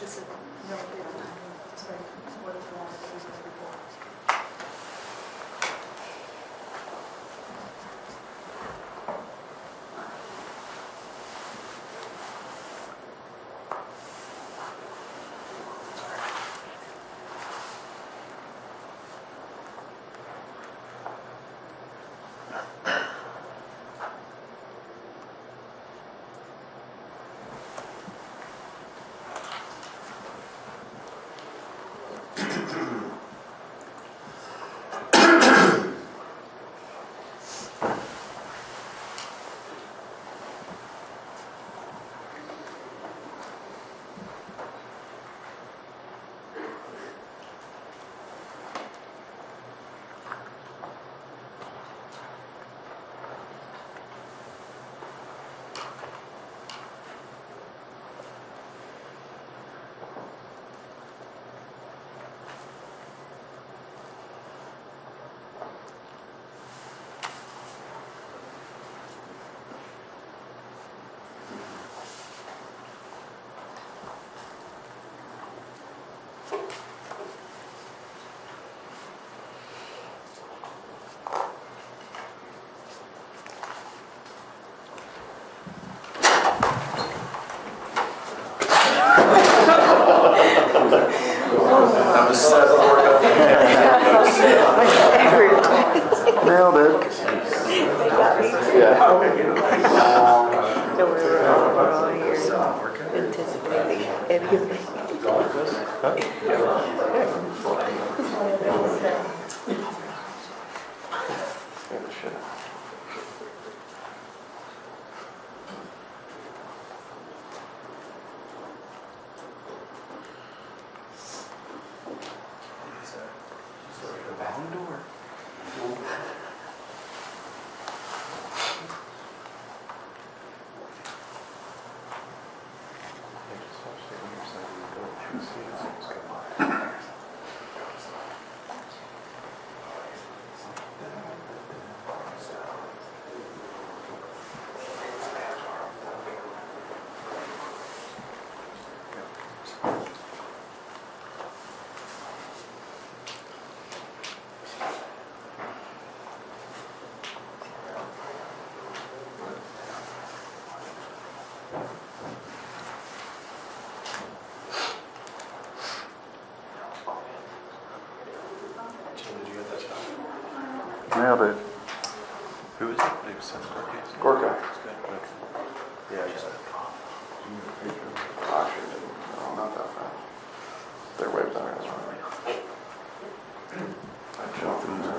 就是没有对我所以我的主要是这个过。Nailed it. Yeah. So we're all here anticipating everything. Nailed it. Who is it? It was Scorecase. Gorka. Yeah, just No, not that fast. Their website is wrong. I jumped in there.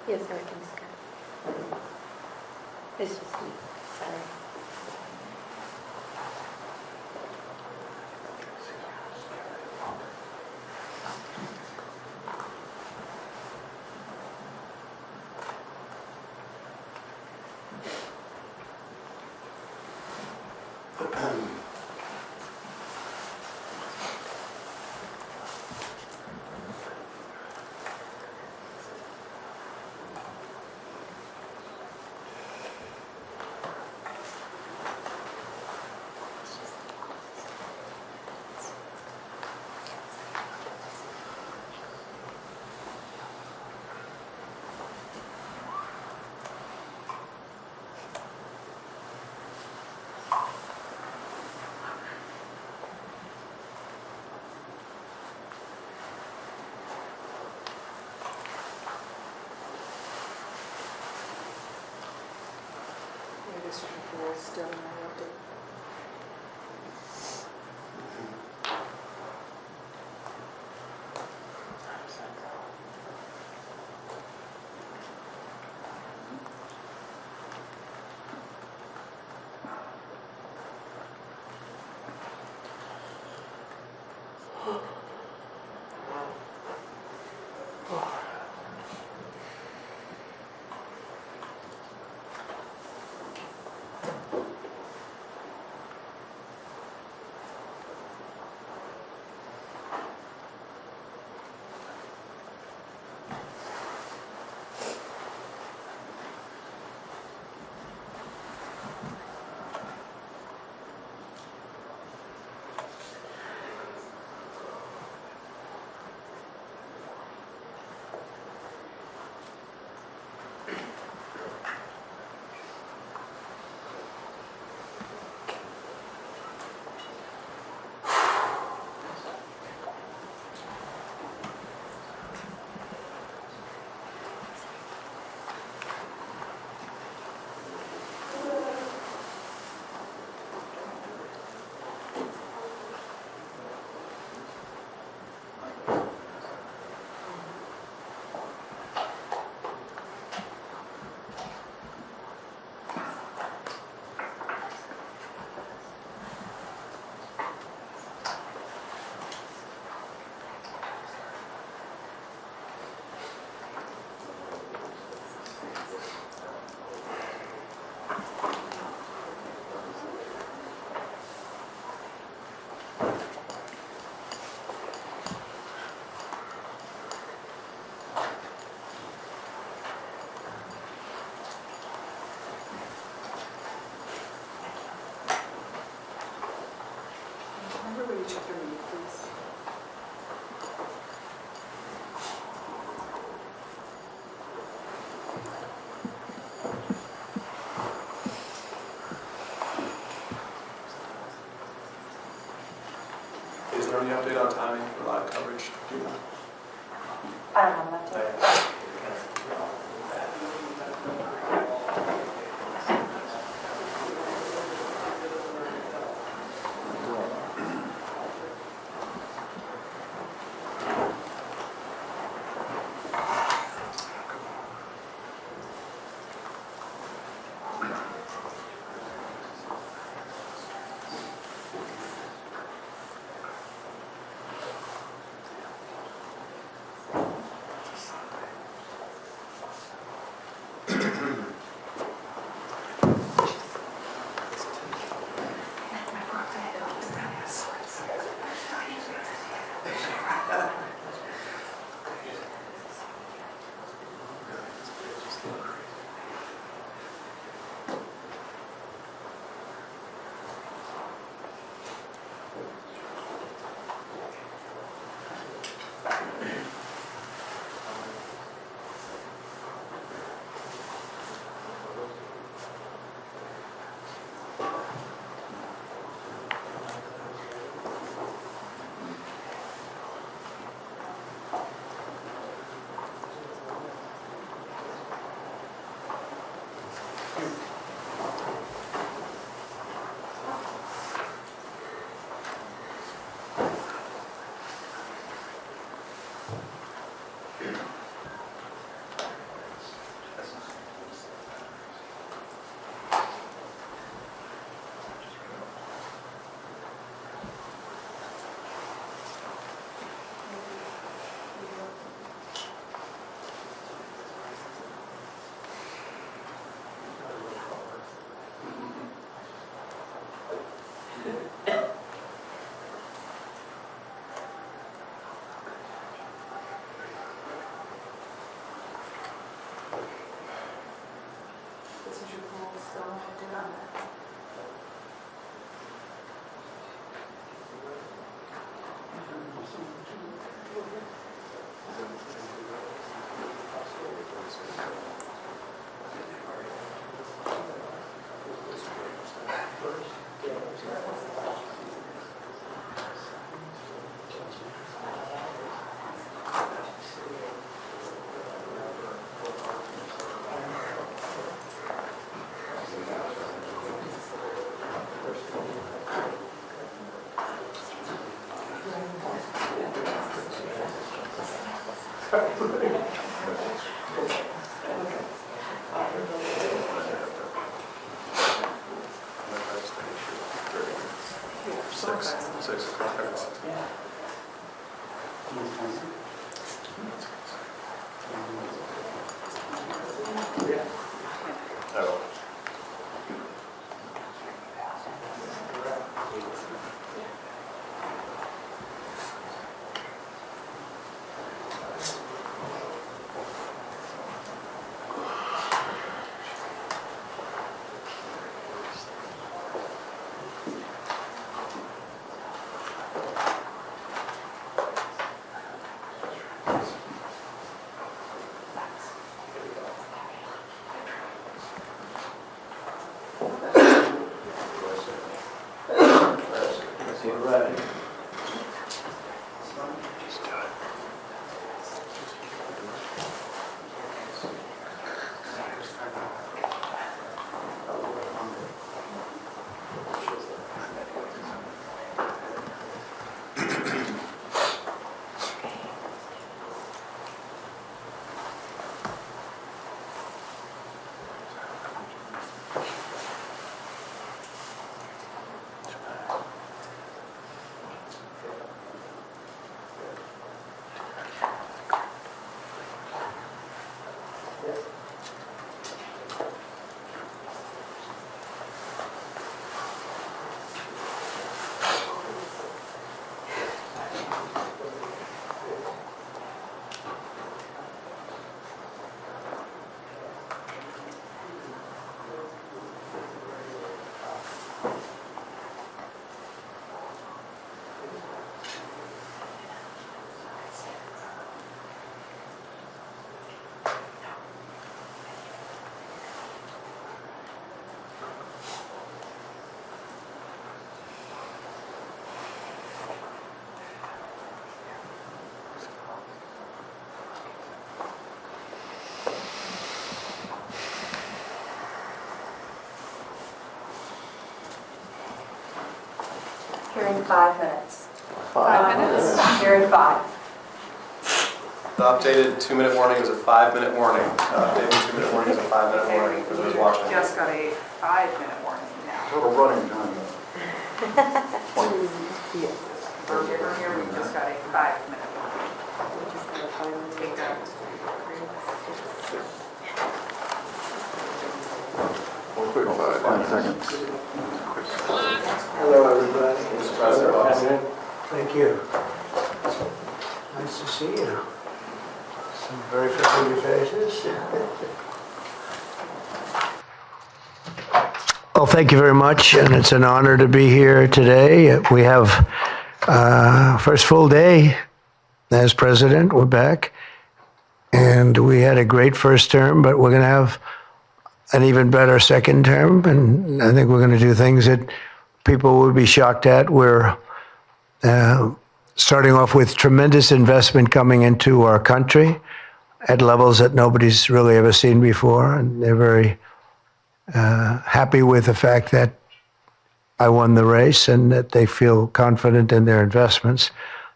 Yes, everything's good. It's just me. Sorry. Mr. Poole is still interrupted. Is there any update on timing for live coverage? Do you know? I don't know that. Six o'clock. Oh. Here in 5 minutes. 5 minutes? Here in 5. The updated 2-minute warning is a 5-minute warning. Updated 2-minute warning is a 5-minute warning for those watching. Just got a 5-minute warning now. Total running time. Over here, we just got a 5-minute warning. Take that. Quick 5 seconds. Hello, everybody. Mr. President. Thank you. Nice to see you. Some very familiar faces. Well, thank you very much, and it's an honor to be here today. We have first full day as president. We're back, and we had a great first term, but we're going to have an even better second term, and I think we're going to do things that people will be shocked at. We're starting off with tremendous investment coming into our country at levels that nobody's really ever seen before, and they're very happy with the fact that I won the race and that they feel confident in their investments,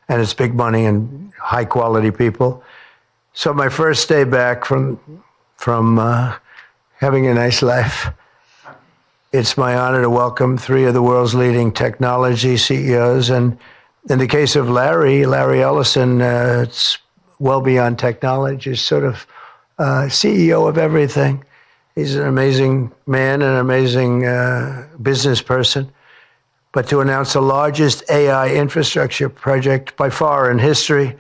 and it's big money and high quality people. So my first day back from having a nice life, it's my honor to welcome 3 of the world's leading technology CEOs. And in the case of Larry Ellison, it's well beyond technology. He's sort of CEO of everything. He's an amazing man, an amazing business person. But to announce the largest AI infrastructure project by far in history,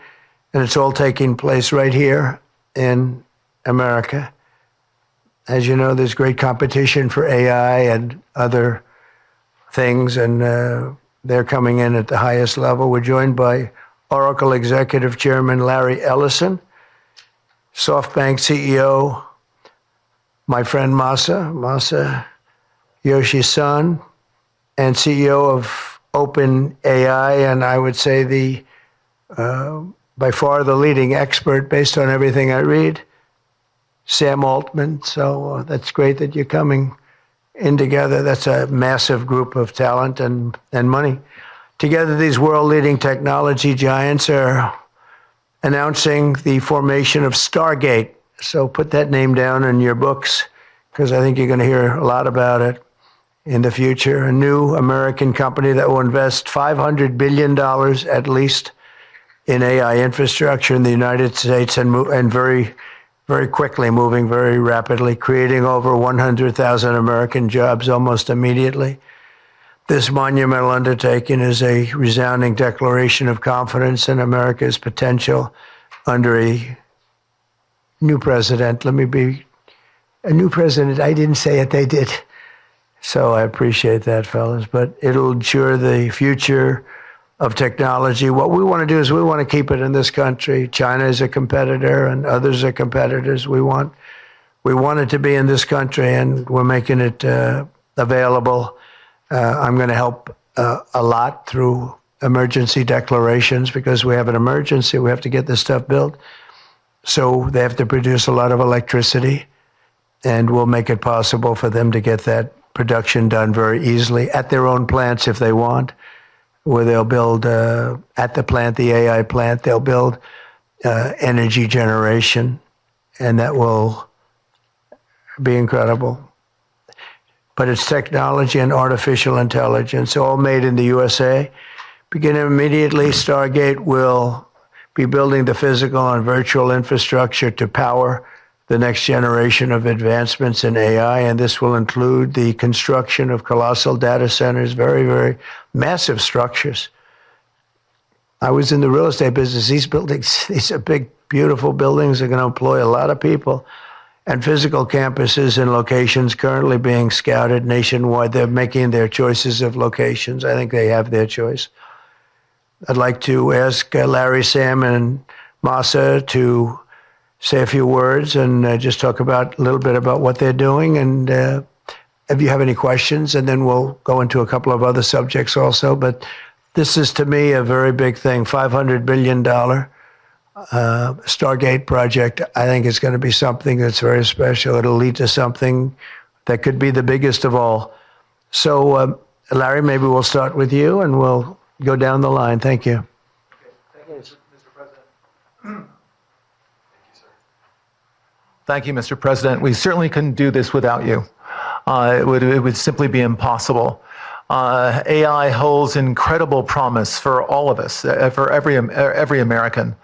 and it's all taking place right here in America. As you know, there's great competition for AI and other things, and they're coming in at the highest level. We're joined by Oracle Executive Chairman Larry Ellison, SoftBank CEO, my friend Masa Yoshi's son, and CEO of OpenAI, and I would say the by far the leading expert based on everything I read, Sam Altman. So that's great that you're coming in together. That's a massive group of talent and money. Together, these world-leading technology giants are announcing the formation of Stargate. So put that name down in your books, because I think you're going to hear a lot about it in the future. A new American company that will invest $500 billion at least in AI infrastructure in the United States, and very, very quickly, moving very rapidly, creating over 100,000 American jobs almost immediately. This monumental undertaking is a resounding declaration of confidence in America's potential under a new president. Let me be a new president. I didn't say it, they did. So I appreciate that, fellas. But it'll ensure the future of technology. What we want to do is we want to keep it in this country. China is a competitor and others are competitors. We want it to be in this country, and we're making it available. I'm going to help a lot through emergency declarations, because we have an emergency. We have to get this stuff built. So they have to produce a lot of electricity, and we'll make it possible for them to get that production done very easily at their own plants if they want, where they'll build at the plant, the AI plant, they'll build energy generation, and that will be incredible. But it's technology and artificial intelligence, all made in the USA. Beginning immediately, Stargate will be building the physical and virtual infrastructure to power the next generation of advancements in AI, and this will include the construction of colossal data centers, very, very massive structures. I was in the real estate business. These buildings, these are big, beautiful buildings. They're going to employ a lot of people. And physical campuses and locations currently being scouted nationwide. They're making their choices of locations. I think they have their choice. I'd like to ask Larry, Sam, and Masa to say a few words and just talk about a little bit about what they're doing, and if you have any questions, and then we'll go into a couple of other subjects also. But this is, to me, a very big thing. $500 billion Stargate project. I think it's going to be something that's very special. It'll lead to something that could be the biggest of all. So, Larry, maybe we'll start with you, and we'll go down the line. Thank you. Thank you, Mr. President. Thank you, Mr. President. We certainly couldn't do this without you. It would simply be impossible. AI holds incredible promise for all of us, for every American.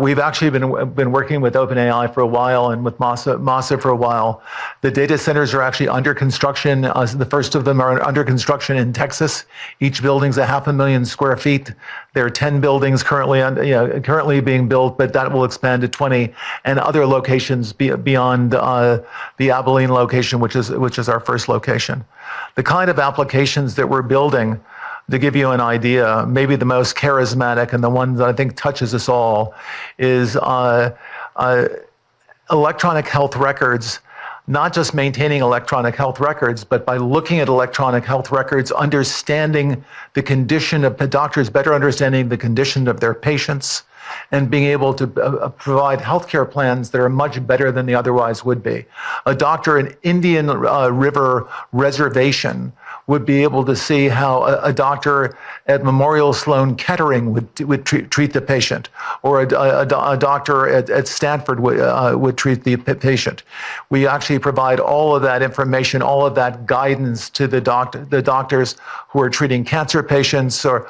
We've actually been working with OpenAI for a while, and with Masa for a while. The data centers are actually under construction. The first of them are under construction in Texas. Each building's 500,000 square feet. There are 10 buildings currently being built, but that will expand to 20, and other locations beyond the Abilene location, which is our first location. The kind of applications that we're building, to give you an idea, maybe the most charismatic and the one that I think touches us all is electronic health records. Not just maintaining electronic health records, but by looking at electronic health records, understanding the condition of the doctors, better understanding the condition of their patients, and being able to provide healthcare plans that are much better than they otherwise would be. A doctor in Indian River Reservation would be able to see how a doctor at Memorial Sloan Kettering would treat the patient, or a doctor at Stanford would treat the patient. We actually provide all of that information, all of that guidance to the doctors who are treating cancer patients or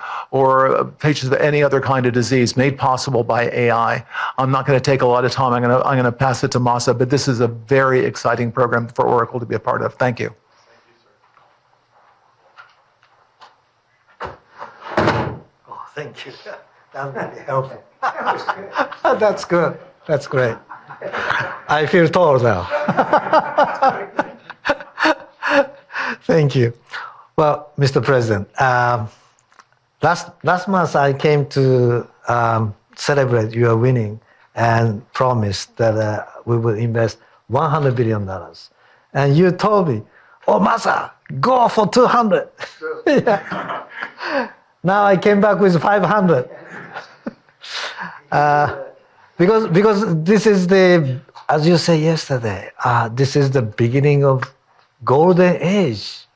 patients with any other kind of disease, made possible by AI. I'm not going to take a lot of time. I'm going to pass it to Masa, but this is a very exciting program for Oracle to be a part of. Thank you. Thank you. That really helpful. That's good. That's great. I feel tall now. Thank you. Well, Mr. President, last month I came to celebrate your winning and promised that we will invest $100 billion. And you told me, oh, Masa, go for 200. Yeah. Now I came back with 500. Because this is as you said yesterday, this is the beginning of golden age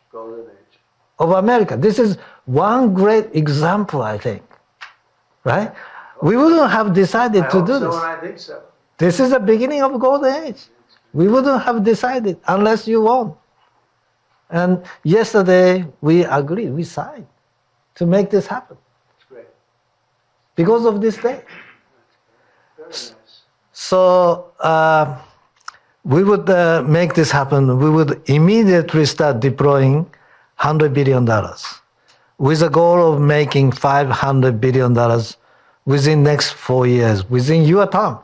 of America. This is one great example, I think, right? we wouldn't have decided to do this. I think so. This is the beginning of golden age. We wouldn't have decided unless you won. And yesterday we agreed, we signed to make this happen. It's great. Because of this day. Very nice. So we would make this happen. We would immediately start deploying $100 billion with a goal of making $500 billion within next 4 years, within your term.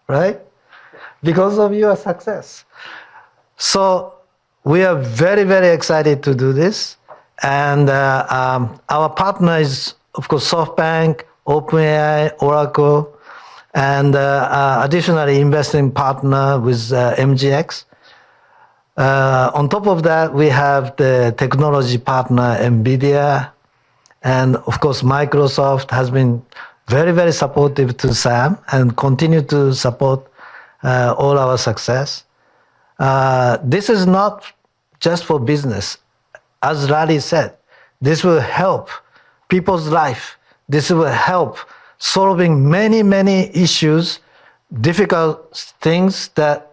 Right? Because of your success. So we are very, very excited to do this. And our partner is, of course, SoftBank, OpenAI, Oracle, and additionally investing partner with MGX. On top of that, we have the technology partner NVIDIA, and of course Microsoft has been very, very supportive to Sam and continue to support all our success. This is not just for business. As Larry said, this will help people's life. This will help solving many, many issues, difficult things that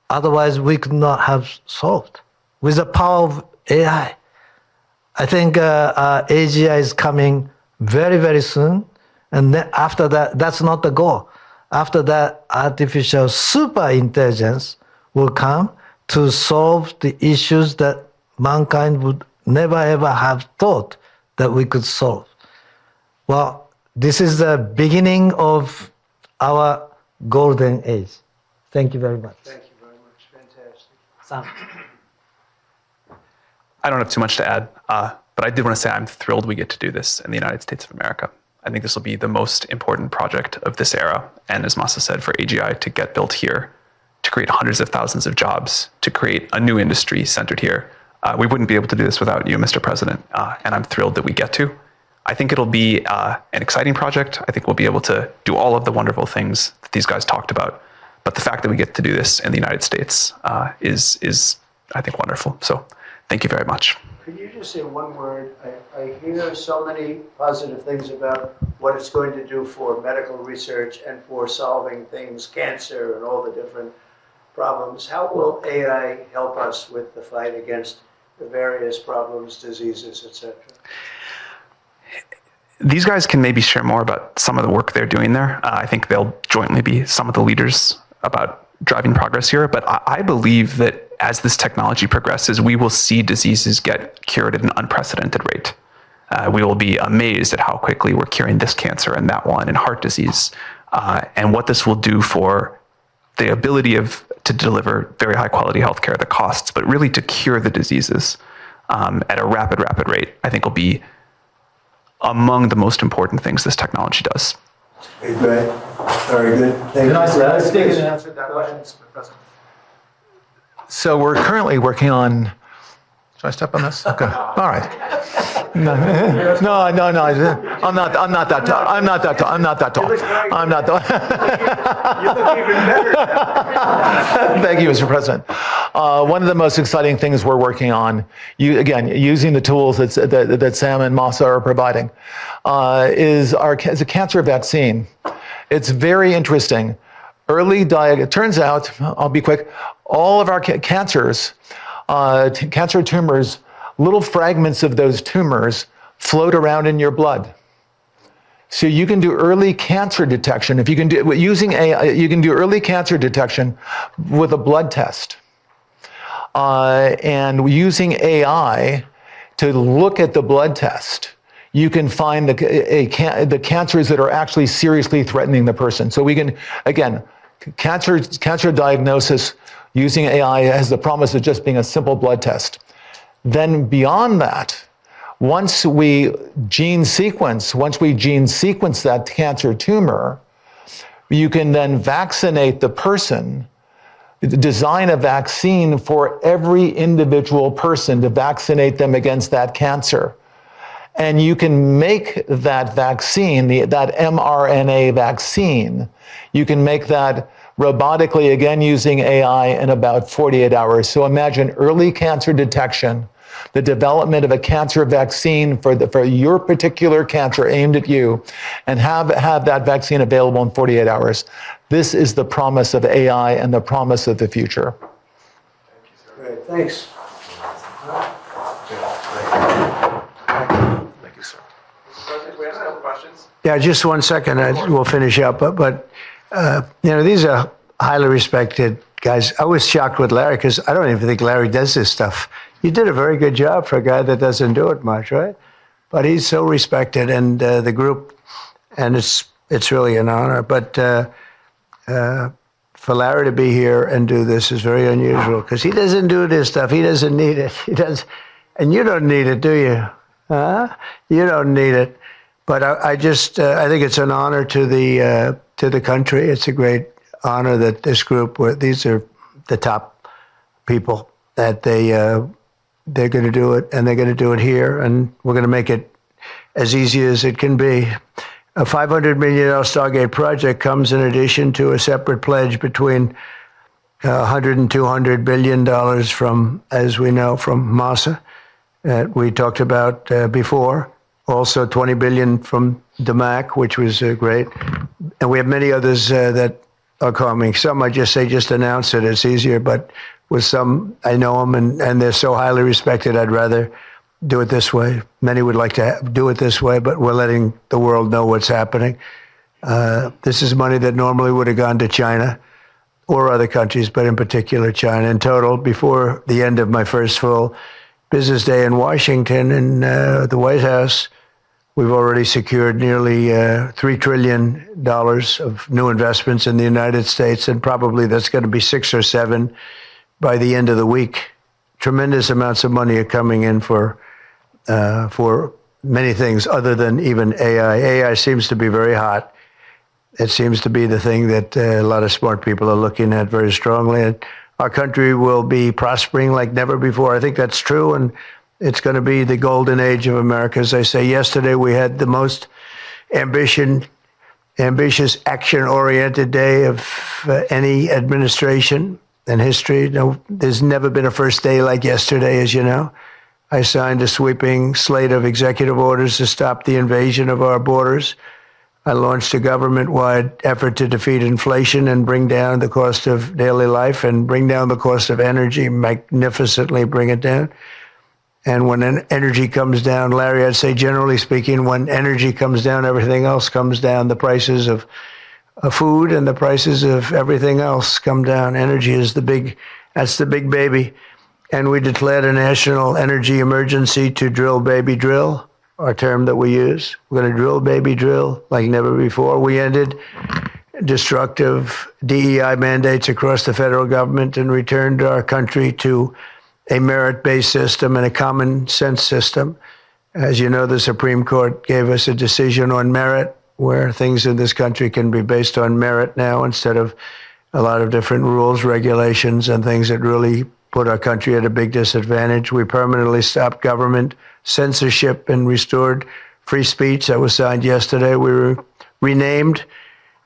otherwise we could not have solved with the power of AI. I think AGI is coming very, very soon. And then after that, that's not the goal. After that, artificial super intelligence will come to solve the issues that mankind would never ever have thought that we could solve. Well, this is the beginning of our golden age. Thank you very much. Thank you very much. Fantastic. Sam. I don't have too much to add, but I did want to say I'm thrilled we get to do this in the United States of America. I think this will be the most important project of this era. And as Masa said, for AGI to get built here, to create hundreds of thousands of jobs, to create a new industry centered here, we wouldn't be able to do this without you, Mr. President. And I'm thrilled that we get to. I think it'll be an exciting project. I think we'll be able to do all of the wonderful things that these guys talked about. But the fact that we get to do this in the United States is, I think, wonderful. So thank you very much. Could you just say one word? I hear so many positive things about what it's going to do for medical research and for solving things, cancer and all the different problems. How will AI help us with the fight against the various problems, diseases, etc.? These guys can maybe share more about some of the work they're doing there. I think they'll jointly be some of the leaders about driving progress here. But I believe that as this technology progresses, we will see diseases get cured at an unprecedented rate. We will be amazed at how quickly we're curing this cancer and that one and heart disease, and what this will do for the ability to deliver very high quality healthcare, the costs, but really to cure the diseases at a rapid rate, I think will be among the most important things this technology does. Okay, great. Very good. Thank you. Answer that question, Mr. President. So we're currently working on. Should I step on this? Okay. All right. No. I'm not that tall. I'm not that tall. You look even better. Thank you, Mr. President. One of the most exciting things we're working on, using the tools that Sam and Masa are providing, is a cancer vaccine. It's very interesting. It turns out, I'll be quick, all of our cancers, cancer tumors, little fragments of those tumors float around in your blood. So you can do early cancer detection. If you can do using AI, you can do early cancer detection with a blood test. And using AI to look at the blood test, you can find the cancers that are actually seriously threatening the person. So we can, again, cancer diagnosis using AI has the promise of just being a simple blood test. Then beyond that, once we gene sequence that cancer tumor, you can then vaccinate the person, design a vaccine for every individual person to vaccinate them against that cancer. And you can make that vaccine, that mRNA vaccine, you can make that robotically, again using AI, in about 48 hours. So imagine early cancer detection the development of a cancer vaccine for your particular cancer aimed at you, and have that vaccine available in 48 hours. This is the promise of AI and the promise of the future. Great, thanks. Thank you, sir. President, we have a couple questions. Yeah, just 1 second, we'll finish up. But these are highly respected guys. I was shocked with Larry because I don't even think Larry does this stuff. You did a very good job for a guy that doesn't do it much, right? But he's so respected, and the group, and it's really an honor. But for Larry to be here and do this is very unusual because he doesn't do this stuff. He doesn't need it. He does, and you don't need it, do you? You don't need it. But I think it's an honor to the country. It's a great honor that this group, these are the top people, that they're going to do it, and they're going to do it here, and we're going to make it as easy as it can be. A $500 million Stargate project comes in addition to a separate pledge between $100 and $200 billion from, as we know, from Massa that we talked about before. Also $20 billion from DMAC, which was great. And we have many others that are coming. Some I just announce it. It's easier, but with some, I know them, and they're so highly respected, I'd rather do it this way. Many would like to do it this way, but we're letting the world know what's happening. This is money that normally would have gone to China or other countries, but in particular China. In total, before the end of my first full business day in Washington in the White House, we've already secured nearly $3 trillion of new investments in the United States, and probably that's going to be 6 or 7 by the end of the week. Tremendous amounts of money are coming in for many things other than even AI. AI seems to be very hot. It seems to be the thing that a lot of smart people are looking at very strongly. And our country will be prospering like never before. I think that's true, and it's going to be the golden age of America. As I say, yesterday we had the most ambitious, action-oriented day of any administration in history. No, there's never been a first day like yesterday, as you know. I signed a sweeping slate of executive orders to stop the invasion of our borders. I launched a government-wide effort to defeat inflation and bring down the cost of daily life and bring down the cost of energy, magnificently bring it down. And when energy comes down, Larry, I'd say generally speaking, when energy comes down, everything else comes down. The prices of food and the prices of everything else come down. Energy is that's the big baby. And we declared a national energy emergency to drill, baby, drill, our term that we use. We're going to drill, baby, drill like never before. We ended destructive DEI mandates across the federal government and returned our country to a merit-based system and a common sense system. As you know, the Supreme Court gave us a decision on merit, where things in this country can be based on merit now instead of a lot of different rules, regulations, and things that really put our country at a big disadvantage. We permanently stopped government censorship and restored free speech. That was signed yesterday. We renamed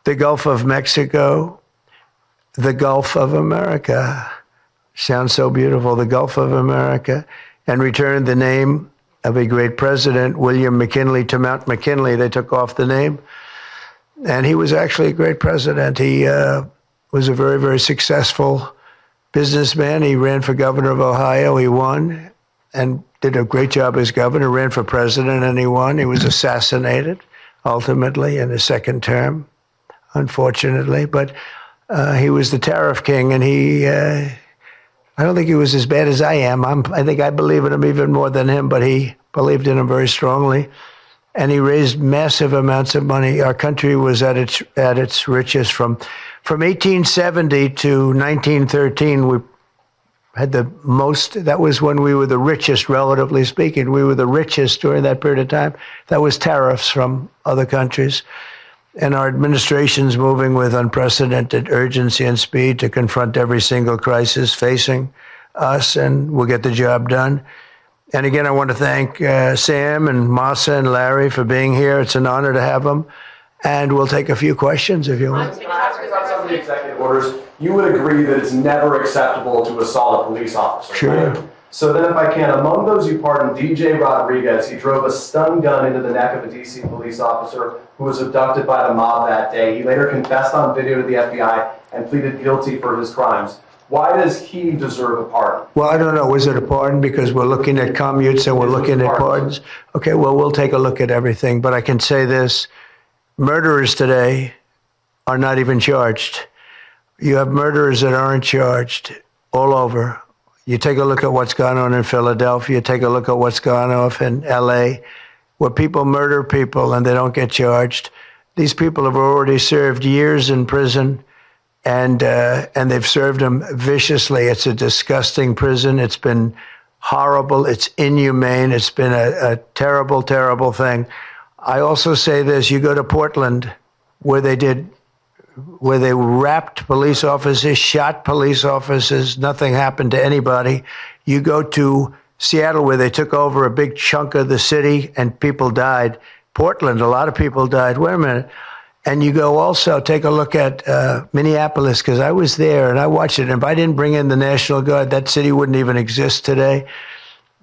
the Gulf of Mexico the Gulf of America. Sounds so beautiful, the Gulf of America, and returned the name of a great president, William McKinley, to Mount McKinley. They took off the name, and he was actually a great president. He was a very, very successful businessman. He ran for governor of Ohio. He won and did a great job as governor, ran for president, and he won. He was assassinated, ultimately, in his second term, unfortunately. But he was the tariff king, and I don't think he was as bad as I am. I think I believe in him even more than him, but he believed in him very strongly. And he raised massive amounts of money. Our country was at its richest from 1870 to 1913. We had the most, that was when we were the richest, relatively speaking. We were the richest during that period of time. That was tariffs from other countries. And our administration's moving with unprecedented urgency and speed to confront every single crisis facing us, and we'll get the job done. And again, I want to thank Sam and Massa and Larry for being here. It's an honor to have them. And we'll take a few questions if you want. Can I ask you about some of the executive orders? You would agree that it's never acceptable to assault a police officer, Sure. right? So then if I can, among those you pardoned, DJ Rodriguez, he drove a stun gun into the neck of a DC police officer who was abducted by the mob that day. He later confessed on video to the FBI and pleaded guilty for his crimes. Why does he deserve a pardon? Well, I don't know. Was it a pardon? Because we're looking at commutes and we're looking at pardons. Okay, well, we'll take a look at everything. But I can say this. Murderers today are not even charged. You have murderers that aren't charged all over. You take a look at what's gone on in Philadelphia, take a look at what's gone on in LA, where people murder people and they don't get charged. These people have already served years in prison, and they've served them viciously. It's a disgusting prison. It's been horrible. It's inhumane. It's been a terrible, terrible thing. I also say this, you go to Portland, where they wrapped police officers, shot police officers, nothing happened to anybody. You go to Seattle, where they took over a big chunk of the city and people died. Portland, a lot of people died. Wait a minute. And you go also, take a look at Minneapolis, because I was there and I watched it. And if I didn't bring in the National Guard, that city wouldn't even exist today.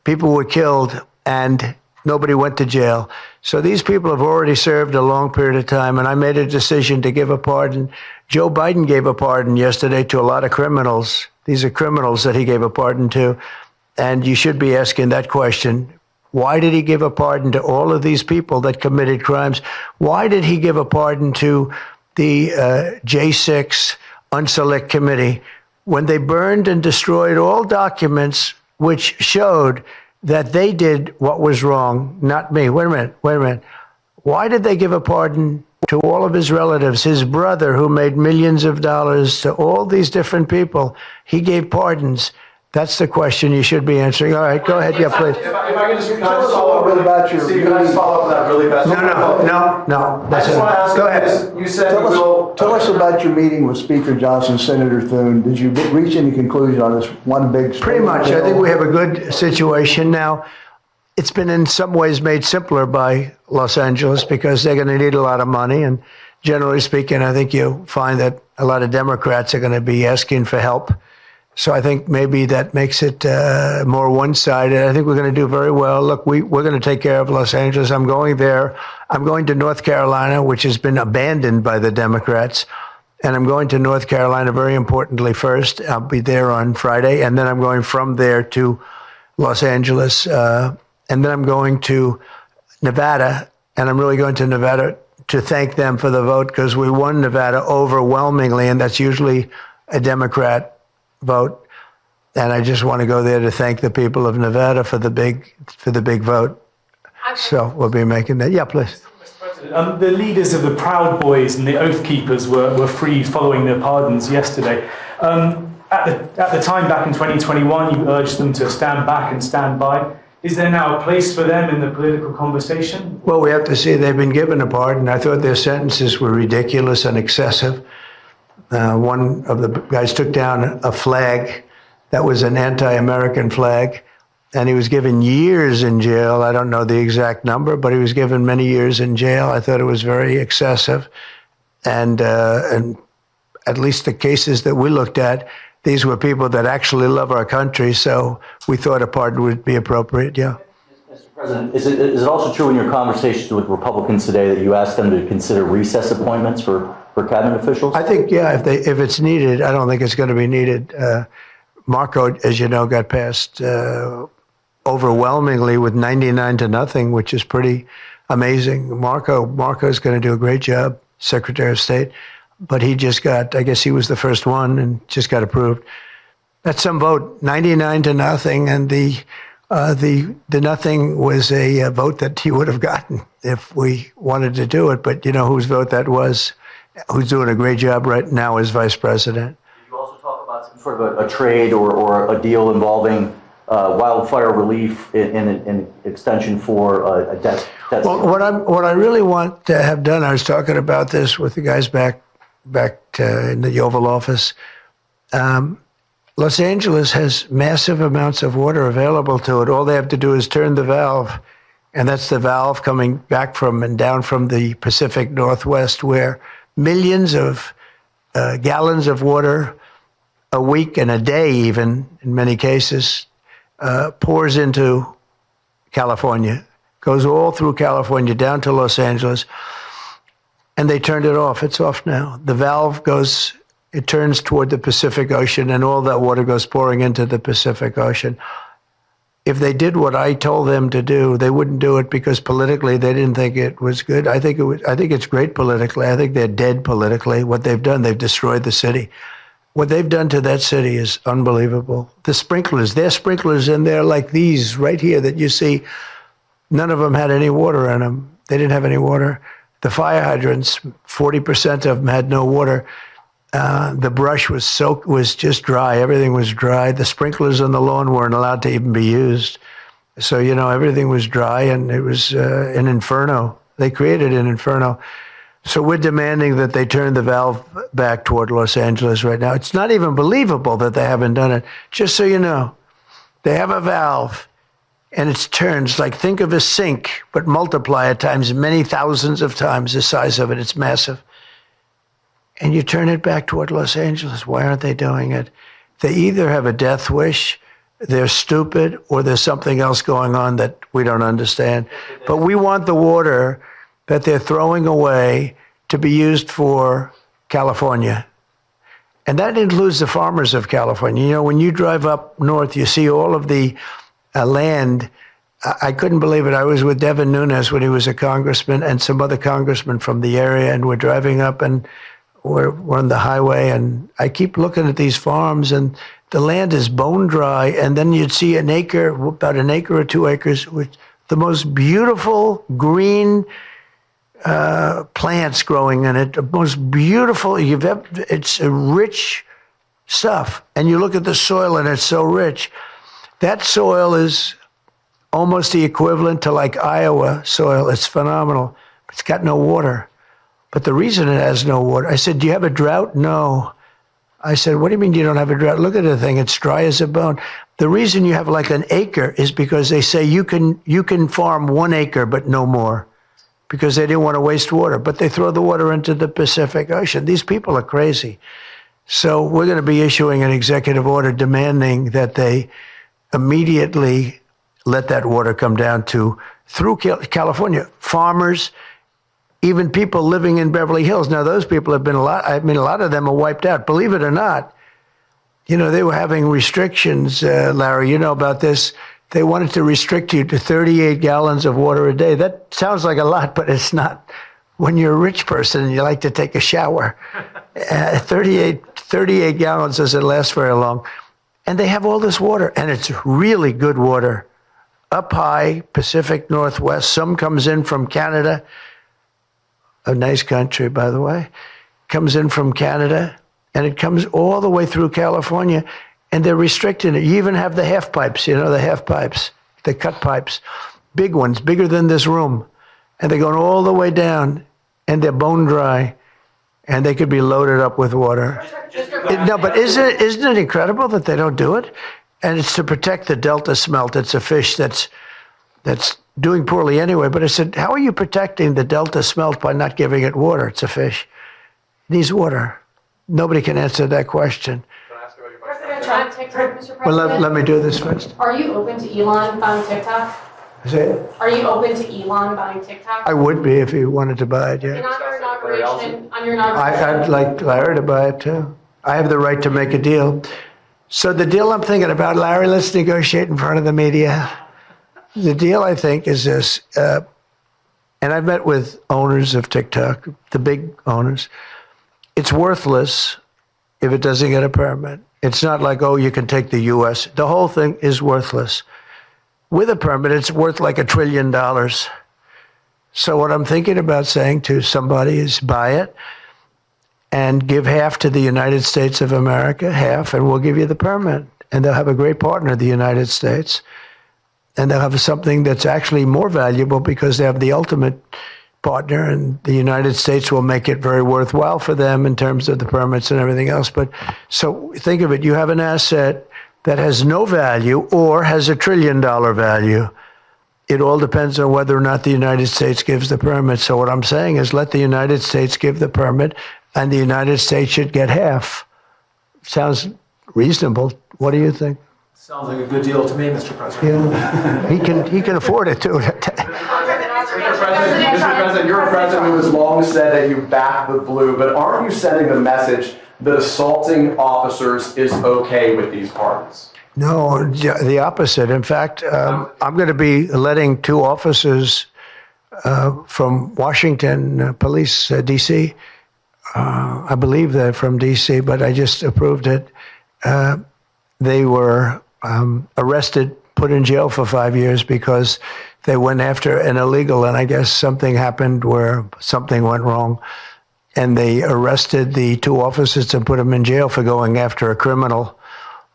People were killed and nobody went to jail. So these people have already served a long period of time, and I made a decision to give a pardon. Joe Biden gave a pardon yesterday to a lot of criminals. These are criminals that he gave a pardon to. And you should be asking that question. Why did he give a pardon to all of these people that committed crimes? Why did he give a pardon to the J6 Unselect Committee when they burned and destroyed all documents which showed that they did what was wrong, not me? Wait a minute. Why did they give a pardon to all of his relatives? His brother, who made millions of dollars, to all these different people, he gave pardons. That's the question you should be answering. All right, go ahead. Yeah, please. If I can just follow up about your... Steve, can I just follow up with that really fast? No. I just want to ask go ahead. You said Tell us about your meeting with Speaker Johnson, Senator Thune. Did you reach any conclusion on this one big... Pretty much. I think we have a good situation now. It's been in some ways made simpler by Los Angeles because they're going to need a lot of money. And generally speaking, I think you'll find that a lot of Democrats are going to be asking for help. So I think maybe that makes it more one-sided. I think we're going to do very well. Look, we're going to take care of Los Angeles. I'm going there. I'm going to North Carolina, which has been abandoned by the Democrats. And I'm going to North Carolina, very importantly, first. I'll be there on Friday. And then I'm going from there to Los Angeles. And then I'm going to Nevada. And I'm really going to Nevada to thank them for the vote, because we won Nevada overwhelmingly. And that's usually a Democrat vote, and I just want to go there to thank the people of Nevada for the big vote. So we'll be making that. Yeah, please. Mr. President, the leaders of the Proud Boys and the Oath Keepers were freed following their pardons yesterday. At the time, back in 2021, you urged them to stand back and stand by. Is there now a place for them in the political conversation? Well, we have to see. They've been given a pardon. I thought their sentences were ridiculous and excessive. One of the guys took down a flag that was an anti-American flag, and he was given years in jail. I don't know the exact number, but he was given many years in jail. I thought it was very excessive. And at least the cases that we looked at, these were people that actually love our country, so we thought a pardon would be appropriate, yeah. Mr. President, is it also true in your conversations with Republicans today that you asked them to consider recess appointments for cabinet officials? I think, yeah, if it's needed. I don't think it's going to be needed. Marco, as you know, got passed overwhelmingly with 99-0, which is pretty amazing. Marco's going to do a great job, Secretary of State, but he just got, I guess he was the first one and just got approved. That's some vote, 99-0, and the nothing was a vote that he would have gotten if we wanted to do it. But you know whose vote that was? Who's doing a great job right now as vice president. Did you also talk about some sort of a trade or a deal involving wildfire relief in an extension for a debt? Well, what I really want to have done, I was talking about this with the guys back in the Oval Office. Los Angeles has massive amounts of water available to it. All they have to do is turn the valve, and that's the valve coming back from and down from the Pacific Northwest, where millions of gallons of water a week and a day, even in many cases, pours into California, goes all through California down to Los Angeles, and they turned it off. It's off now. The valve goes, it turns toward the Pacific Ocean, and all that water goes pouring into the Pacific Ocean. If they did what I told them to do, they wouldn't do it because politically they didn't think it was good. I think it's great politically. I think they're dead politically. What they've done, they've destroyed the city. What they've done to that city is unbelievable. The sprinklers, their sprinklers in there like these right here that you see, none of them had any water in them. They didn't have any water. The fire hydrants, 40% of them had no water. The brush was just dry. Everything was dry. The sprinklers on the lawn weren't allowed to even be used. So, you know, everything was dry, and it was an inferno. They created an inferno. So we're demanding that they turn the valve back toward Los Angeles right now. It's not even believable that they haven't done it. Just so you know, they have a valve, and it turns like, think of a sink, but multiply it times many thousands of times the size of it. It's massive. And you turn it back toward Los Angeles. Why aren't they doing it? They either have a death wish, they're stupid, or there's something else going on that we don't understand. But we want the water that they're throwing away to be used for California. And that includes the farmers of California. You know, when you drive up north, you see all of the land. I couldn't believe it. I was with Devin Nunes when he was a congressman and some other congressmen from the area, and we're driving up and we're on the highway, and I keep looking at these farms, and the land is bone dry, and then you'd see an acre, about an acre or 2 acres, with the most beautiful green plants growing in it, the most beautiful you've ever, it's a rich stuff. And you look at the soil, and it's so rich. That soil is almost the equivalent to like Iowa soil. It's phenomenal. It's got no water. But the reason it has no water, I said, do you have a drought? No. I said, what do you mean you don't have a drought? Look at the thing, it's dry as a bone. The reason you have like an acre is because they say you can farm 1 acre, but no more, because they didn't want to waste water. But they throw the water into the Pacific Ocean. These people are crazy. So we're going to be issuing an executive order demanding that they immediately let that water come down through California. Farmers, even people living in Beverly Hills. Now, those people have been a lot of them are wiped out. Believe it or not, you know, they were having restrictions, Larry, you know about this. They wanted to restrict you to 38 gallons of water a day. That sounds like a lot, but it's not. When you're a rich person and you like to take a shower, 38 gallons doesn't last very long. And they have all this water, and it's really good water. Up high, Pacific Northwest, some comes in from Canada, a nice country, by the way, comes in from Canada, and it comes all the way through California, and they're restricting it. You even have the half pipes, you know, the half pipes, the cut pipes, big ones, bigger than this room, and they're going all the way down, and they're bone dry, and they could be loaded up with water. No, but isn't it incredible that they don't do it? And it's to protect the Delta smelt. It's a fish that's doing poorly anyway. But I said, how are you protecting the Delta smelt by not giving it water? It's a fish. It needs water. Nobody can answer that question. President Trump, TikTok, Mr. President. Well, let me do this first. Are you open to Elon buying TikTok? Say it. Are you open to Elon buying TikTok? I would be if he wanted to buy it, yeah. And on your inauguration, I'd like Larry to buy it too. I have the right to make a deal. So the deal I'm thinking about, Larry, let's negotiate in front of the media. The deal, I think, is this, and I've met with owners of TikTok, the big owners. It's worthless if it doesn't get a permit. It's not like, oh, you can take the U.S. The whole thing is worthless. With a permit, it's worth like $1 trillion. So what I'm thinking about saying to somebody is buy it and give half to the United States of America, half, and we'll give you the permit. And they'll have a great partner, the United States. And they'll have something that's actually more valuable because they have the ultimate partner, and the United States will make it very worthwhile for them in terms of the permits and everything else. But so think of it, you have an asset that has no value or has $1 trillion value. It all depends on whether or not the United States gives the permit. So what I'm saying is let the United States give the permit, and the United States should get half. Sounds reasonable. What do you think? Sounds like a good deal to me, Mr. President. Yeah, he can afford it too. Mr. President, you're a president who has long said that you back the blue, but aren't you sending the message that assaulting officers is okay with these pardons? No, the opposite. In fact, I'm going to be letting 2 officers from Washington Police, D.C. I believe they're from D.C., but I just approved it. They were arrested, put in jail for 5 years because they went after an illegal, and I guess something happened where something went wrong. And they arrested the 2 officers and put them in jail for going after a criminal,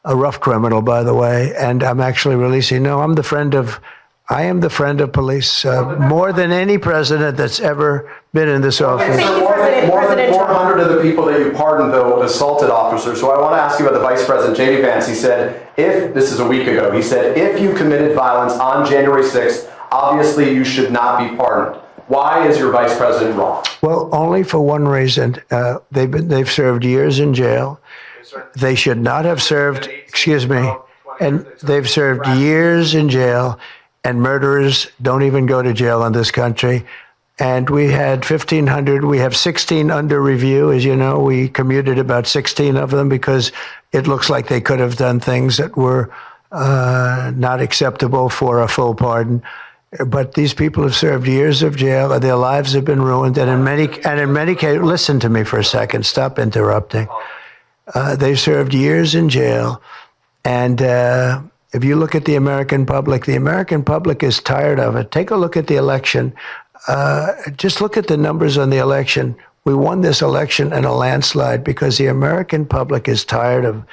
a rough criminal, by the way. And I'm actually releasing. No, I am the friend of police, more than any president that's ever been in this office. More than 400 of the people that you pardoned, though, assaulted officers. So I want to ask you about the Vice President, J.D. Vance. He said, this is a week ago, he said, if you committed violence on January 6th, obviously you should not be pardoned. Why is your Vice President wrong? Well, only for one reason. They've served years in jail. They should not have served, excuse me, and they've served years in jail, and murderers don't even go to jail in this country. And we had 1,500, we have 16 under review. As you know, we commuted about 16 of them because it looks like they could have done things that were not acceptable for a full pardon. But these people have served years of jail. Their lives have been ruined. And in many cases, listen to me for a second. Stop interrupting. They served years in jail. And if you look at the American public is tired of it. Take a look at the election. Just look at the numbers on the election. We won this election in a landslide because the American public is tired of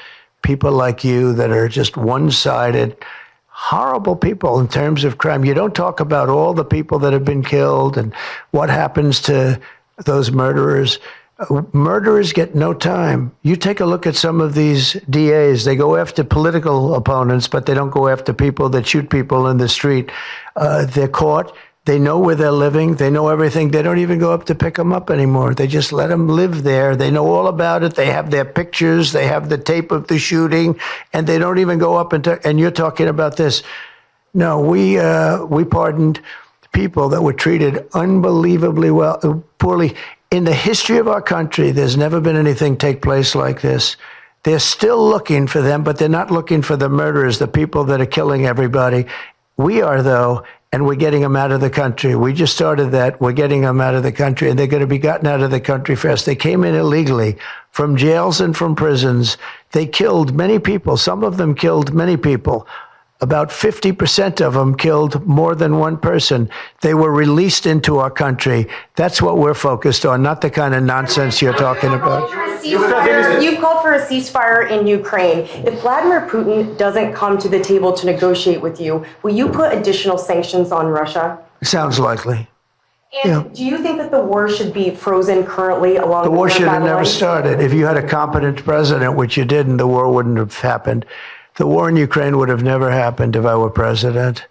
people like you that are just one-sided, horrible people in terms of crime. You don't talk about all the people that have been killed and what happens to those murderers. Murderers get no time. You take a look at some of these DAs. They go after political opponents, but they don't go after people that shoot people in the street. They're caught. They know where they're living. They know everything. They don't even go up to pick them up anymore. They just let them live there. They know all about it. They have their pictures. They have the tape of the shooting, and they don't even go up and you're talking about this. No, we pardoned people that were treated unbelievably poorly. In the history of our country, there's never been anything take place like this. They're still looking for them, but they're not looking for the murderers, the people that are killing everybody. We are, though, and we're getting them out of the country. We just started that. We're getting them out of the country, and they're going to be gotten out of the country fast. They came in illegally from jails and from prisons. They killed many people. Some of them killed many people. About 50% of them killed more than one person. They were released into our country. That's what we're focused on, not the kind of nonsense you're talking about. You've called for a ceasefire in Ukraine. If Vladimir Putin doesn't come to the table to negotiate with you, will you put additional sanctions on Russia? Sounds likely. And do you think that the war should be frozen currently along the war should have never lines? started. If you had a competent president, which you didn't, the war wouldn't have happened. The war in Ukraine would have never happened if I were president,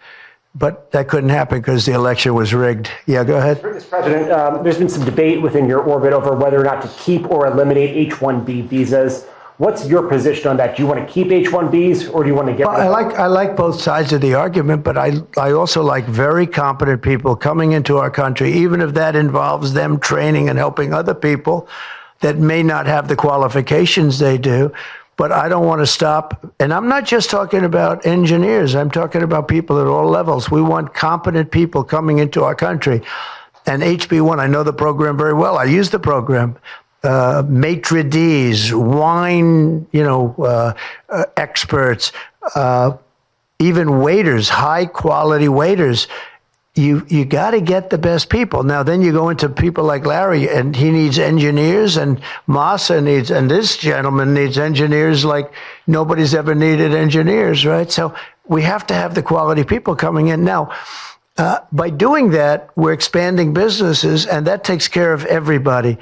but that couldn't happen because the election was rigged. Yeah, go ahead. Mr. President, there's been some debate within your orbit over whether or not to keep or eliminate H-1B visas. What's your position on that? Do you want to keep H-1Bs or do you want to get rid of them? I like both sides of the argument, but I also like very competent people coming into our country, even if that involves them training and helping other people that may not have the qualifications they do. But I don't want to stop. And I'm not just talking about engineers. I'm talking about people at all levels. We want competent people coming into our country. And HB1, I know the program very well. I use the program. Maitre d's, wine, experts, even waiters, high quality waiters. You got to get the best people. Now, then you go into people like Larry, and he needs engineers, and Massa needs, and this gentleman needs engineers like nobody's ever needed engineers, right? So we have to have the quality people coming in. Now, by doing that, we're expanding businesses, and that takes care of everybody.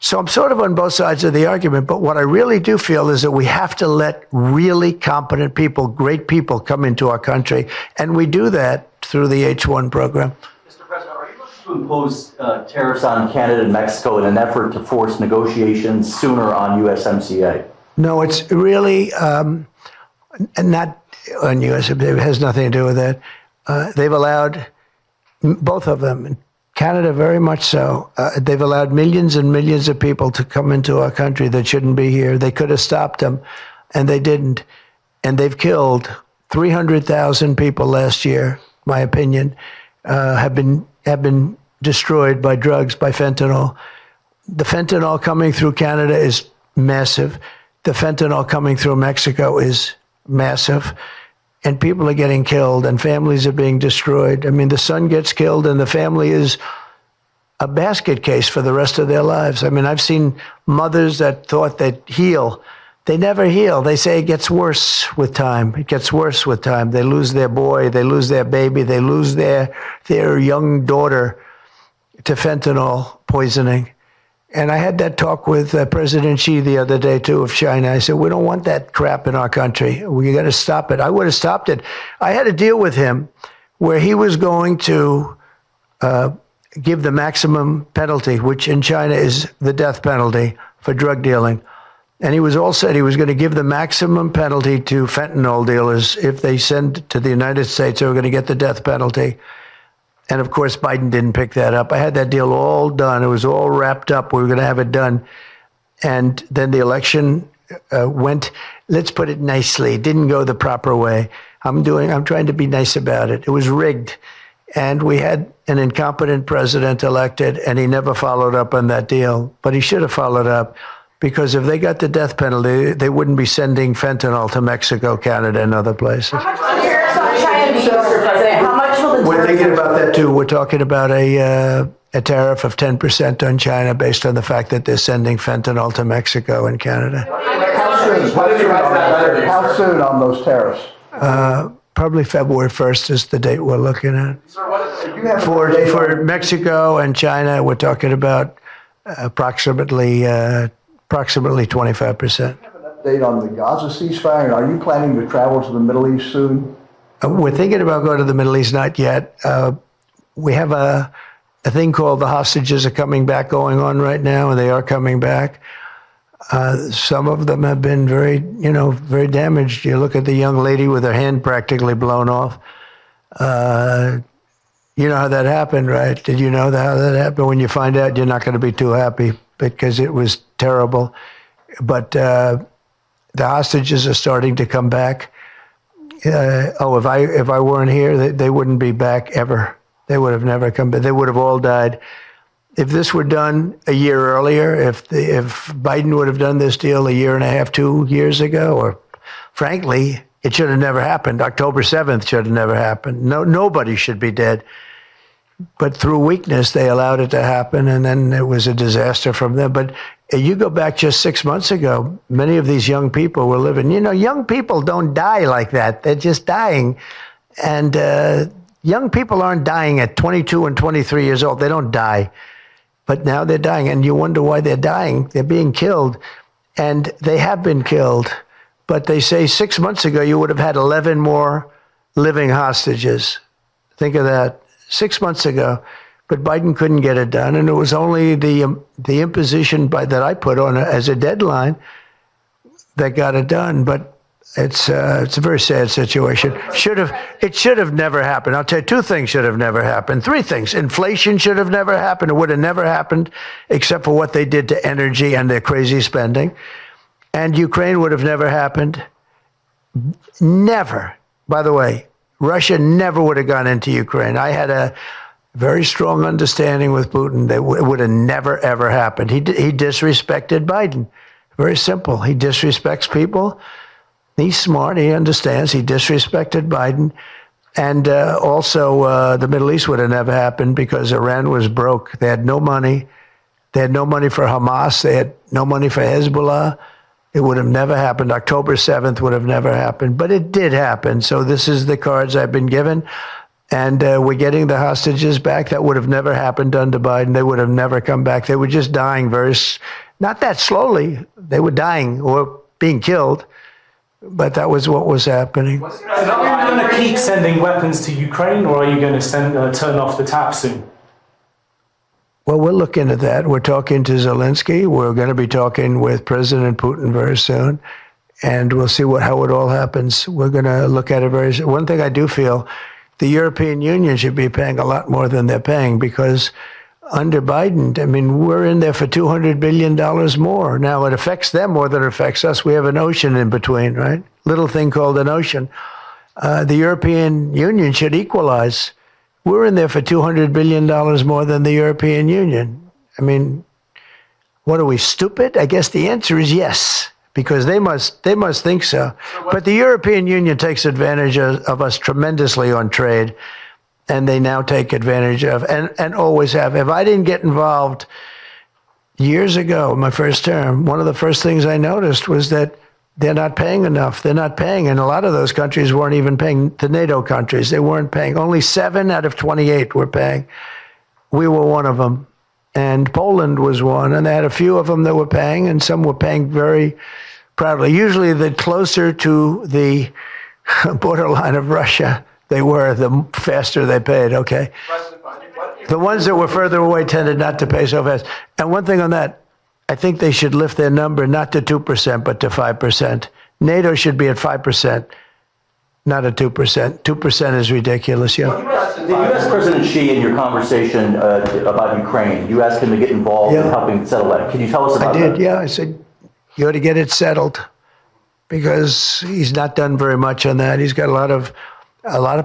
So I'm sort of on both sides of the argument, but what I really do feel is that we have to let really competent people, great people come into our country, and we do that through the H-1 program. Mr. President, are you looking to impose tariffs on Canada and Mexico in an effort to force negotiations sooner on USMCA? No, it's really not. on U.S. It has nothing to do with that. They've allowed, both of them, Canada very much so, they've allowed millions and millions of people to come into our country that shouldn't be here. They could have stopped them, and they didn't. And they've killed 300,000 people last year, my opinion, have been destroyed by drugs, by fentanyl. The fentanyl coming through Canada is massive. The fentanyl coming through Mexico is massive. And people are getting killed, and families are being destroyed. I mean, the son gets killed, and the family is a basket case for the rest of their lives. I mean, I've seen mothers that thought they'd heal. They never heal. They say it gets worse with time. It gets worse with time. They lose their boy, they lose their baby, they lose their young daughter to fentanyl poisoning. And I had that talk with President Xi the other day, too, of China. I said, we don't want that crap in our country. We got to stop it. I would have stopped it. I had a deal with him where he was going to give the maximum penalty, which in China is the death penalty for drug dealing. And he was all said he was going to give the maximum penalty to fentanyl dealers. If they send to the United States, they were going to get the death penalty. And of course, Biden didn't pick that up. I had that deal all done. It was all wrapped up. We were going to have it done. And then the election went, let's put it nicely, didn't go the proper way. I'm trying to be nice about it. It was rigged. And we had an incompetent president elected, and he never followed up on that deal. But he should have followed up, because if they got the death penalty, they wouldn't be sending fentanyl to Mexico, Canada, and other places. How much will the tariffs on China be, Mr. President? How much will the We're thinking about that too. We're talking about a tariff of 10% on China based on the fact that they're sending fentanyl to Mexico and Canada. How soon on those tariffs? Probably February 1st is the date we're looking at. For Mexico and China, we're talking about approximately 25%. Update on the Gaza ceasefire. Are you planning to travel to the Middle East soon? We're thinking about going to the Middle East, not yet. We have a thing called the hostages are coming back going on right now, and they are coming back. Some of them have been very damaged. You look at the young lady with her hand practically blown off. You know how that happened, right? Did you know how that happened? When you find out, you're not going to be too happy because it was terrible. But the hostages are starting to come back. If I weren't here, they wouldn't be back ever. They would have never come back. They would have all died. If this were done a year earlier, if Biden would have done this deal a year and a half, 2 years ago, or frankly, it should have never happened. October 7th should have never happened. Nobody should be dead. But through weakness, they allowed it to happen, and then it was a disaster from them. But you go back just 6 months ago, many of these young people were living. Young people don't die like that. They're just dying. And young people aren't dying at 22 and 23 years old. They don't die. But now they're dying, and you wonder why they're dying. They're being killed, and they have been killed. But they say 6 months ago, you would have had 11 more living hostages. Think of that. 6 months ago. But Biden couldn't get it done, and it was only the imposition that I put on as a deadline that got it done. But it's a very sad situation. It should have never happened. I'll tell you, 2 things should have never happened. 3 things. Inflation should have never happened. It would have never happened, except for what they did to energy and their crazy spending. And Ukraine would have never happened. Never. By the way, Russia never would have gone into Ukraine. I had a very strong understanding with Putin that it would have never, ever happened. He disrespected Biden. Very simple. He disrespects people. He's smart. He understands. He disrespected Biden. And also, the Middle East would have never happened because Iran was broke. They had no money. They had no money for Hamas. They had no money for Hezbollah. It would have never happened. October 7th would have never happened. But it did happen. So this is the cards I've been given. And we're getting the hostages back. That would have never happened under Biden. They would have never come back. They were just dying not that slowly. They were dying or being killed. But that was what was happening. Are you going to keep sending weapons to Ukraine, or are you going to turn off the tap soon? Well, we're looking at that. We're talking to Zelensky. We're going to be talking with President Putin very soon. and we'll see how it all happens. We're going to look at it one thing I do feel, the European Union should be paying a lot more than they're paying, because under Biden, I mean, we're in there for $200 billion more. Now, it affects them more than it affects us. We have an ocean in between, right? Little thing called an ocean. The European Union should equalize. We're in there for $200 billion more than the European Union. I mean, what are we, stupid? I guess the answer is yes, because they must think so. But the European Union takes advantage of us tremendously on trade, and they now take advantage of, and always have. If I didn't get involved years ago, my first term, one of the first things I noticed was that they're not paying enough. They're not paying, and a lot of those countries weren't even paying. The NATO countries, they weren't paying. Only 7 out of 28 were paying. We were one of them, and Poland was one, and they had a few of them that were paying, and some were paying very proudly. Usually, the closer to the borderline of Russia they were, the faster they paid, okay? The ones that were further away tended not to pay so fast. And one thing on that, I think they should lift their number not to 2%, but to 5%. NATO should be at 5%, not at 2%. 2% is ridiculous, yeah. The U.S. President Xi, in your conversation about Ukraine, you asked him to get involved in helping settle that. Can you tell us about that? I did, yeah. I said, you ought to get it settled, because he's not done very much on that. He's got a lot of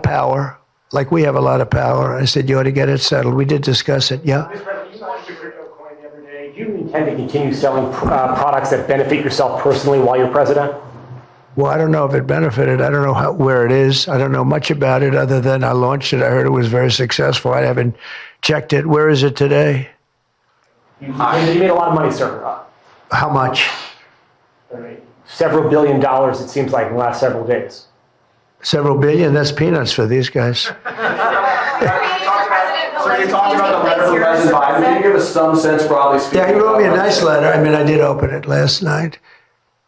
power, like we have a lot of power. I said, you ought to get it settled. We did discuss it, yeah. Mr. President, you launched a crypto coin the other day. Do you intend to continue selling products that benefit yourself personally while you're president? Well, I don't know if it benefited. I don't know where it is. I don't know much about it other than I launched it. I heard it was very successful. I haven't checked it. Where is it today? You made a lot of money, sir. How much? Several $billion, it seems like, in the last several days. Several billion? That's peanuts for these guys. So you talked about the letter from President Biden. Can you give us some sense, broadly speaking? Yeah, he wrote me a nice letter. I mean, I did open it last night.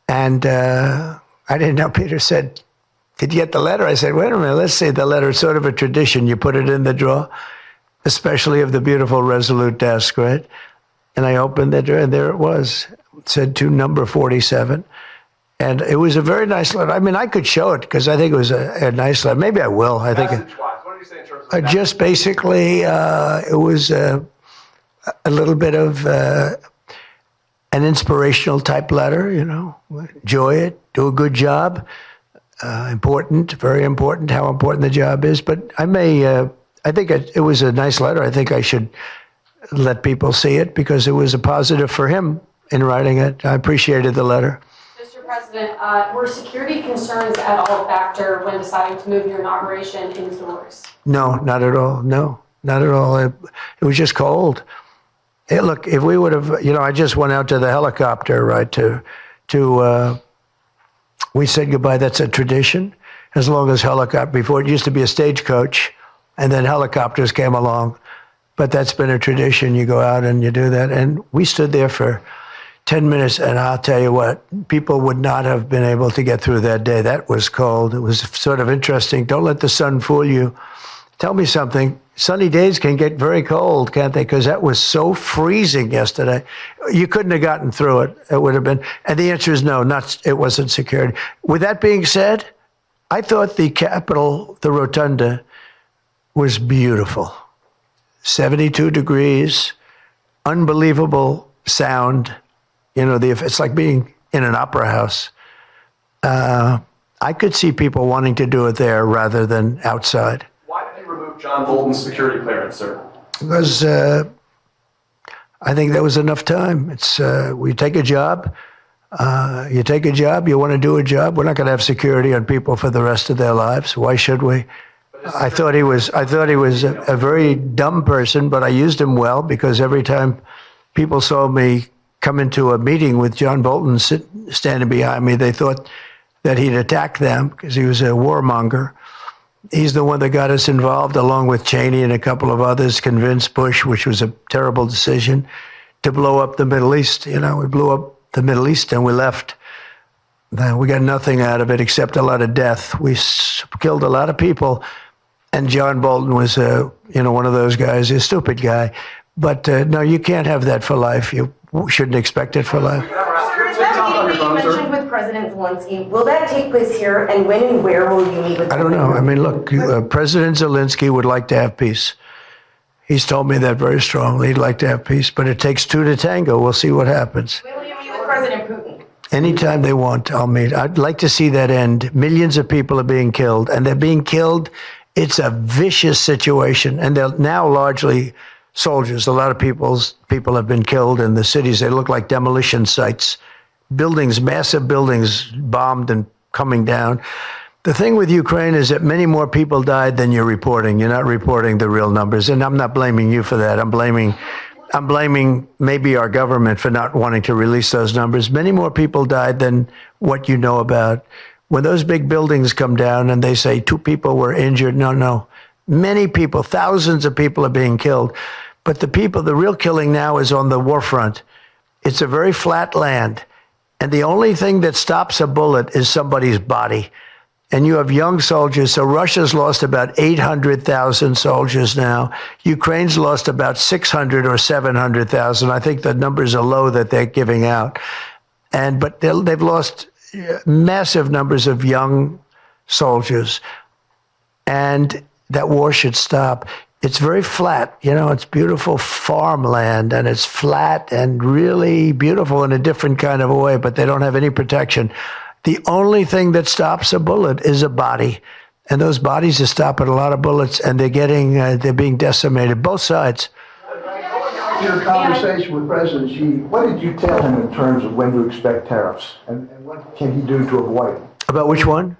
And I didn't know. Peter said, did you get the letter? I said, wait a minute, let's see the letter. It's sort of a tradition. You put it in the drawer, especially of the beautiful Resolute desk, right? And I opened the drawer, and there it was. It said to number 47. And it was a very nice letter. I mean, I could show it because I think it was a nice letter. Maybe I will. I think What do you say in terms of just basically it was a little bit of an inspirational type letter, you know. Enjoy it, do a good job. Important, very important, how important the job is. But I think it was a nice letter. I think I should let people see it because it was a positive for him in writing it. I appreciated the letter. Mr. President, were security concerns at all a factor when deciding to move your inauguration indoors? No, not at all. No, not at all. It was just cold. Hey, look, if we would have, you know, I just went out to the helicopter, right, we said goodbye. That's a tradition. As long as before it used to be a stagecoach, and then helicopters came along. But that's been a tradition. You go out and you do that. And we stood there for 10 minutes, and I'll tell you what, people would not have been able to get through that day. That was cold. It was sort of interesting. Don't let the sun fool you. Tell me something. Sunny days can get very cold, can't they? Because that was so freezing yesterday. You couldn't have gotten through it. It would have been. And the answer is no, it wasn't secured. With that being said, I thought the Capitol, the Rotunda, was beautiful. 72 degrees, unbelievable sound. You know, it's like being in an opera house. I could see people wanting to do it there rather than outside. Why did you remove John Bolton's security clearance, sir? Because I think there was enough time. It's we take a job. You take a job. You want to do a job. We're not going to have security on people for the rest of their lives. Why should we? I thought he was a very dumb person, but I used him well because every time people saw me come into a meeting with John Bolton standing behind me, they thought that he'd attack them because he was a warmonger. He's the one that got us involved, along with Cheney and a couple of others, convinced Bush, which was a terrible decision, to blow up the Middle East. You know, we blew up the Middle East and we left. Then we got nothing out of it except a lot of death. We killed a lot of people. And John Bolton was, one of those guys, a stupid guy. But no, you can't have that for life. shouldn't expect it for life. You mentioned with President Zelensky. Will that take place here? And when and where will you meet with him? I don't know. I mean, look, President Zelensky would like to have peace. He's told me that very strongly. He'd like to have peace, but it takes two to tango. We'll see what happens. When will you meet with President Putin? Anytime they want, I'll meet. I'd like to see that end. Millions of people are being killed, and they're being killed. It's a vicious situation, and they're now largely soldiers. A lot of people have been killed in the cities. They look like demolition sites. Buildings, massive buildings bombed and coming down. The thing with Ukraine is that many more people died than you're reporting. You're not reporting the real numbers, and I'm not blaming you for that. I'm blaming maybe our government for not wanting to release those numbers. Many more people died than what you know about. When those big buildings come down and they say 2 people were injured, no. Many people, thousands of people are being killed. But the real killing now is on the war front. It's a very flat land. And the only thing that stops a bullet is somebody's body. And you have young soldiers. So Russia's lost about 800,000 soldiers now. Ukraine's lost about 600 or 700,000. I think the numbers are low that they're giving out. But they've lost massive numbers of young soldiers. And that war should stop. It's very flat. It's beautiful farmland, and it's flat and really beautiful in a different kind of a way, but they don't have any protection. The only thing that stops a bullet is a body. And those bodies are stopping a lot of bullets, and they're being decimated, both sides. Your conversation with President Xi, what did you tell him in terms of when to expect tariffs? And what can he do to avoid them? About which one?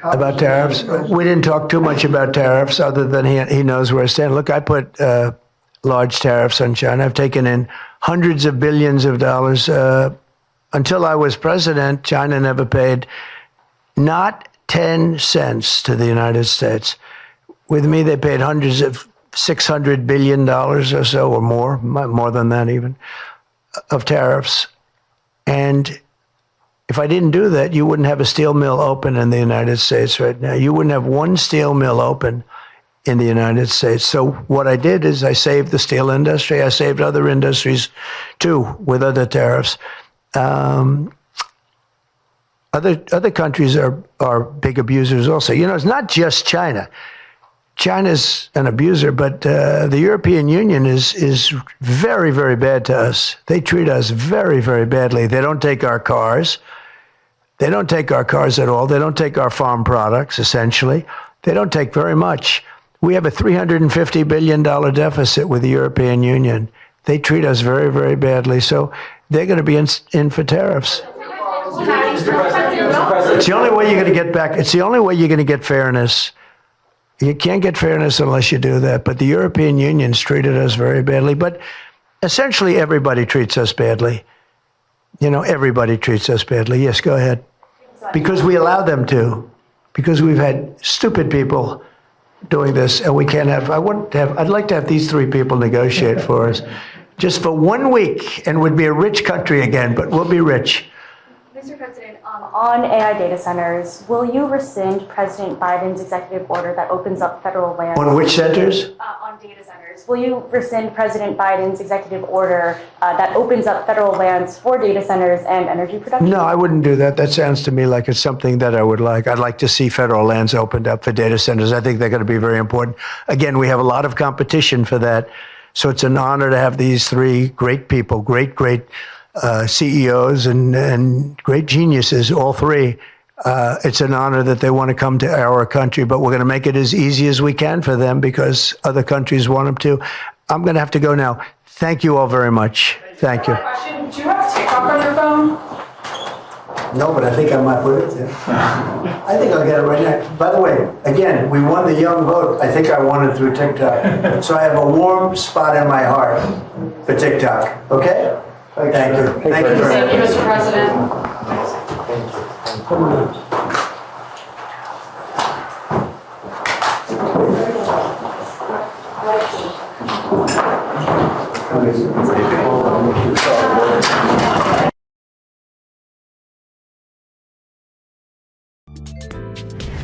About tariffs? We didn't talk too much about tariffs, other than he knows where I stand. Look, I put large tariffs on China. I've taken in hundreds of billions of dollars. Until I was president, China never paid not 10 cents to the United States. With me, they paid hundreds of $600 billion or so, or more than that even, of tariffs. And if I didn't do that, you wouldn't have a steel mill open in the United States right now. You wouldn't have one steel mill open in the United States. So what I did is I saved the steel industry. I saved other industries too with other tariffs. Other countries are big abusers also. It's not just China. China's an abuser, but the European Union is very, very bad to us. They treat us very, very badly. They don't take our cars. They don't take our cars at all. They don't take our farm products, essentially. They don't take very much. We have a $350 billion deficit with the European Union. They treat us very, very badly. So they're going to be in for tariffs. It's the only way you're going to get back. It's the only way you're going to get fairness. You can't get fairness unless you do that. But the European Union's treated us very badly. But essentially, everybody treats us badly. Everybody treats us badly. Yes, go ahead. Because we allow them to. Because we've had stupid people doing this, and we can't have. I'd like to have these 3 people negotiate for us, just for 1 week, and we'd be a rich country again. But we'll be rich. Mr. President, on AI data centers, will you rescind President Biden's executive order that opens up federal lands? On which centers? On data centers. Will you rescind President Biden's executive order that opens up federal lands for data centers and energy production? No, I wouldn't do that. That sounds to me like it's something that I would like. I'd like to see federal lands opened up for data centers. I think they're going to be very important. Again, we have a lot of competition for that. So it's an honor to have these 3 great people, great CEOs and great geniuses, all 3. It's an honor that they want to come to our country, but we're going to make it as easy as we can for them because other countries want them to. I'm going to have to go now. Thank you all very much. Thank you. Question. Do you have TikTok on your phone? No, but I think I might put it there. I think I'll get it right now. By the way, again, we won the young vote. I think I won it through TikTok. So I have a warm spot in my heart for TikTok. Okay? Thank you. Thank you very much. Thank you, Mr. President.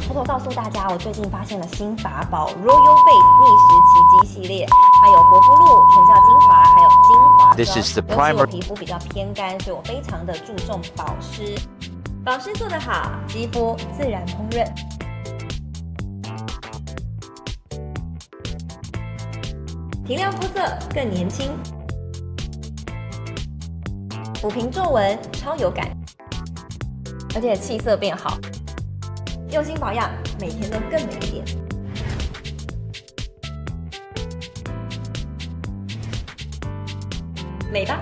偷偷告诉大家，我最近发现了新法宝 Royal Face 逆时奇迹系列，它有活肤露、全效精华，还有精华化妆。 This is the 尤其我 primer. 皮肤比较偏干，所以我非常的注重保湿。保湿做得好，肌肤自然烹润。提亮肤色更年轻，抚平皱纹超有感，而且气色变好。用心保养，每天都更美一点。美吧。